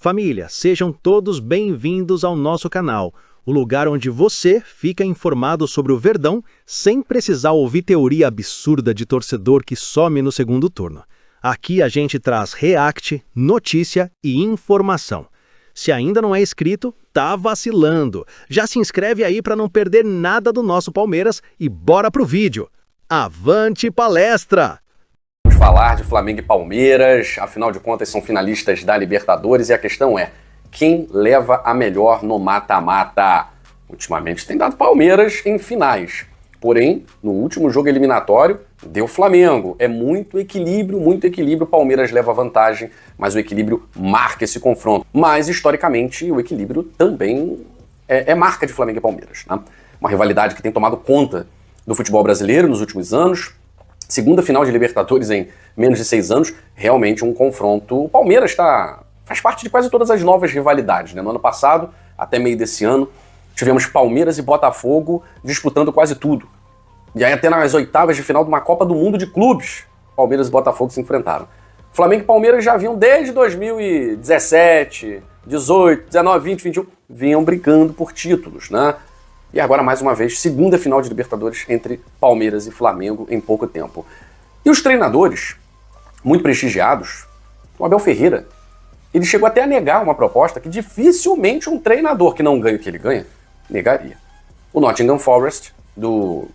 Família, sejam todos bem-vindos ao nosso canal, o lugar onde você fica informado sobre o Verdão sem precisar ouvir teoria absurda de torcedor que some no segundo turno. Aqui a gente traz react, notícia e informação. Se ainda não é inscrito, tá vacilando. Já se inscreve aí para não perder nada do nosso Palmeiras e bora pro vídeo. Avante palestra! Vamos falar de Flamengo e Palmeiras, afinal de contas são finalistas da Libertadores e a questão é, quem leva a melhor no mata-mata? Ultimamente tem dado Palmeiras em finais, porém, no último jogo eliminatório, deu Flamengo. É muito equilíbrio, Palmeiras leva vantagem, mas o equilíbrio marca esse confronto. Mas, historicamente, o equilíbrio também é marca de Flamengo e Palmeiras, né? Uma rivalidade que tem tomado conta do futebol brasileiro nos últimos anos. Segunda final de Libertadores em menos de 6 anos, realmente um confronto. O Palmeiras faz parte de quase todas as novas rivalidades, né? No ano passado, até meio desse ano, tivemos Palmeiras e Botafogo disputando quase tudo. E aí até nas oitavas de final de uma Copa do Mundo de clubes, Palmeiras e Botafogo se enfrentaram. Flamengo e Palmeiras já vinham desde 2017, 18, 19, 20, 21, vinham brigando por títulos, né? E agora, mais uma vez, segunda final de Libertadores entre Palmeiras e Flamengo em pouco tempo. E os treinadores, muito prestigiados, o Abel Ferreira, ele chegou até a negar uma proposta que dificilmente um treinador que não ganha o que ele ganha, negaria. O Nottingham Forest, do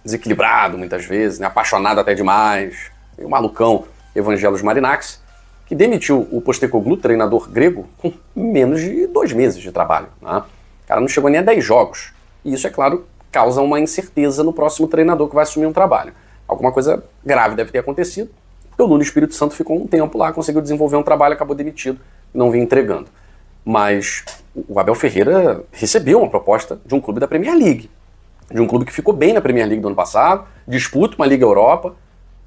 desequilibrado muitas vezes, né, apaixonado até demais, o malucão Evangelos Marinakis, que demitiu o Postecoglou, treinador grego, com menos de 2 meses de trabalho, né? O cara não chegou nem a 10 jogos. E isso, é claro, causa uma incerteza no próximo treinador que vai assumir um trabalho. Alguma coisa grave deve ter acontecido, porque o Nuno Espírito Santo ficou um tempo lá, conseguiu desenvolver um trabalho, acabou demitido e não vinha entregando. Mas o Abel Ferreira recebeu uma proposta de um clube da Premier League, de um clube que ficou bem na Premier League do ano passado, disputa uma Liga Europa.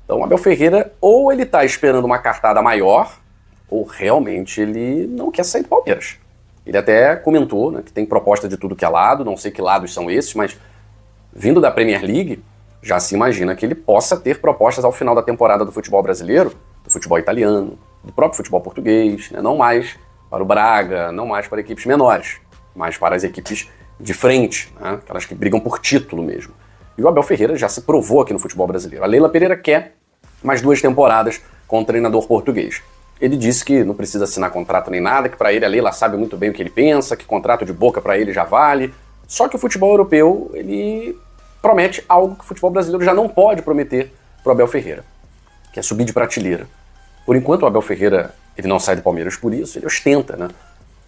Então o Abel Ferreira, ou ele está esperando uma cartada maior, ou realmente ele não quer sair do Palmeiras. Ele até comentou, né, que tem proposta de tudo que é lado, não sei que lados são esses, mas vindo da Premier League, já se imagina que ele possa ter propostas ao final da temporada do futebol brasileiro, do futebol italiano, do próprio futebol português, né, não mais para o Braga, não mais para equipes menores, mas para as equipes de frente, né, aquelas que brigam por título mesmo. E o Abel Ferreira já se provou aqui no futebol brasileiro. A Leila Pereira quer mais 2 temporadas com o treinador português. Ele disse que não precisa assinar contrato nem nada, que para ele a Leila sabe muito bem o que ele pensa, que contrato de boca para ele já vale. Só que o futebol europeu, ele promete algo que o futebol brasileiro já não pode prometer para o Abel Ferreira, que é subir de prateleira. Por enquanto o Abel Ferreira ele não sai do Palmeiras por isso, ele ostenta, né,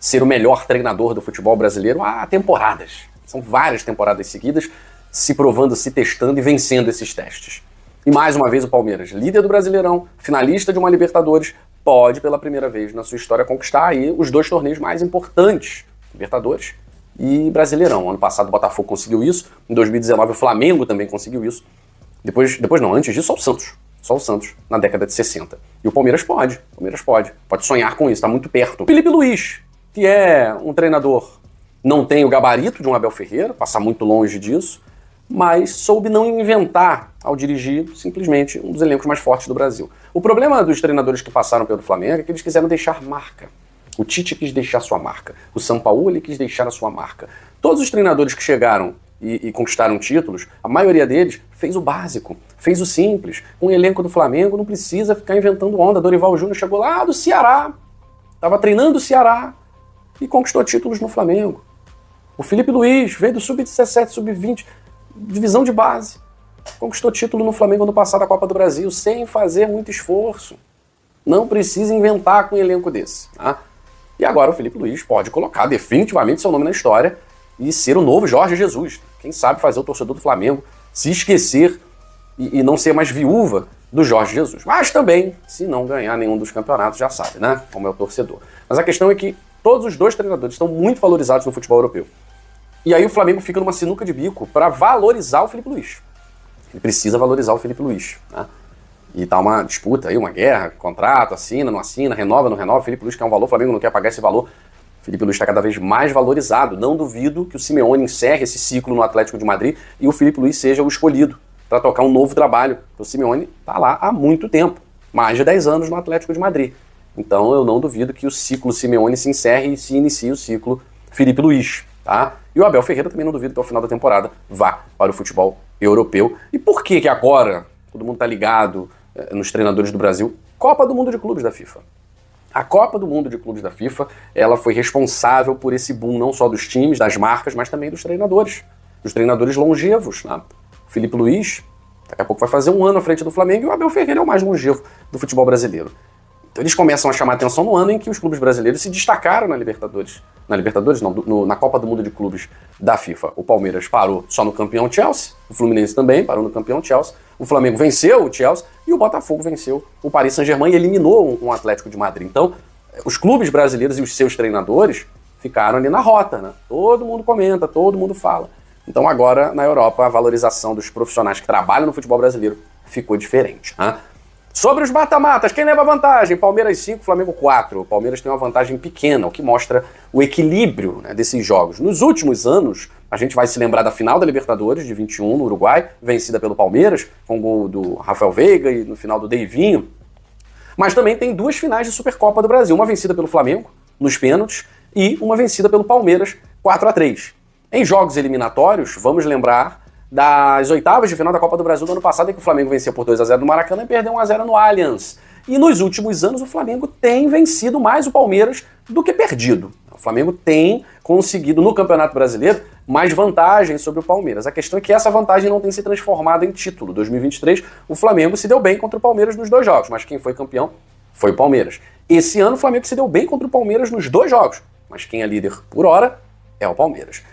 ser o melhor treinador do futebol brasileiro há temporadas. São várias temporadas seguidas, se provando, se testando e vencendo esses testes. E mais uma vez o Palmeiras, líder do Brasileirão, finalista de uma Libertadores, pode pela primeira vez na sua história conquistar aí os 2 torneios mais importantes, Libertadores e Brasileirão. Ano passado o Botafogo conseguiu isso, em 2019 o Flamengo também conseguiu isso. Depois não, antes disso só o Santos, na década de 60. E o Palmeiras pode sonhar com isso, está muito perto. Felipe Luiz, que é um treinador, não tem o gabarito de um Abel Ferreira, passa muito longe disso, mas soube não inventar ao dirigir simplesmente um dos elencos mais fortes do Brasil. O problema dos treinadores que passaram pelo Flamengo é que eles quiseram deixar marca. O Tite quis deixar sua marca. O Sampaoli quis deixar a sua marca. Todos os treinadores que chegaram e conquistaram títulos, a maioria deles fez o básico, fez o simples. Um elenco do Flamengo não precisa ficar inventando onda. Dorival Júnior chegou lá do Ceará, estava treinando o Ceará e conquistou títulos no Flamengo. O Felipe Luiz veio do Sub-17, Sub-20, divisão de base. Conquistou título no Flamengo ano passado, a Copa do Brasil, sem fazer muito esforço. Não precisa inventar com um elenco desse, tá? E agora o Felipe Luiz pode colocar definitivamente seu nome na história e ser o novo Jorge Jesus. Quem sabe fazer o torcedor do Flamengo se esquecer e não ser mais viúva do Jorge Jesus. Mas também, se não ganhar nenhum dos campeonatos, já sabe, né? Como é o torcedor. Mas a questão é que todos os 2 treinadores estão muito valorizados no futebol europeu. E aí o Flamengo fica numa sinuca de bico para valorizar o Felipe Luiz. Ele precisa valorizar o Felipe Luiz, né? E tá uma disputa aí, uma guerra, contrato, assina, não assina, renova, não renova. O Felipe Luiz quer um valor, o Flamengo não quer pagar esse valor. O Felipe Luiz está cada vez mais valorizado. Não duvido que o Simeone encerre esse ciclo no Atlético de Madrid e o Felipe Luiz seja o escolhido para tocar um novo trabalho. O Simeone está lá há muito tempo, mais de 10 anos no Atlético de Madrid. Então eu não duvido que o ciclo Simeone se encerre e se inicie o ciclo Felipe Luiz, tá? E o Abel Ferreira também não duvido que ao final da temporada vá para o futebol europeu. E por que que agora todo mundo tá ligado nos treinadores do Brasil? Copa do Mundo de Clubes da FIFA. A Copa do Mundo de Clubes da FIFA, ela foi responsável por esse boom não só dos times, das marcas, mas também dos treinadores longevos, né? O Felipe Luiz, daqui a pouco vai fazer um ano à frente do Flamengo, e o Abel Ferreira é o mais longevo do futebol brasileiro. Então eles começam a chamar a atenção no ano em que os clubes brasileiros se destacaram na Libertadores. Na Libertadores não, na Copa do Mundo de Clubes da FIFA. O Palmeiras parou só no campeão Chelsea, o Fluminense também parou no campeão Chelsea, o Flamengo venceu o Chelsea e o Botafogo venceu o Paris Saint-Germain e eliminou um Atlético de Madrid. Então, os clubes brasileiros e os seus treinadores ficaram ali na rota, né? Todo mundo comenta, todo mundo fala. Então agora, na Europa, a valorização dos profissionais que trabalham no futebol brasileiro ficou diferente, né? Sobre os mata-matas, quem leva vantagem? Palmeiras 5, Flamengo 4. O Palmeiras tem uma vantagem pequena, o que mostra o equilíbrio, né, desses jogos. Nos últimos anos, a gente vai se lembrar da final da Libertadores, de 21, no Uruguai, vencida pelo Palmeiras, com o gol do Rafael Veiga e no final do Deivinho. Mas também tem duas finais de Supercopa do Brasil, uma vencida pelo Flamengo, nos pênaltis, e uma vencida pelo Palmeiras, 4-3. Em jogos eliminatórios, vamos lembrar das oitavas de final da Copa do Brasil do ano passado, em que o Flamengo venceu por 2-0 no Maracanã e perdeu 1-0 no Allianz. E nos últimos anos o Flamengo tem vencido mais o Palmeiras do que perdido. O Flamengo tem conseguido no Campeonato Brasileiro mais vantagem sobre o Palmeiras. A questão é que essa vantagem não tem se transformado em título. Em 2023 o Flamengo se deu bem contra o Palmeiras nos 2 jogos, mas quem foi campeão foi o Palmeiras. Esse ano o Flamengo se deu bem contra o Palmeiras nos 2 jogos, mas quem é líder por hora é o Palmeiras.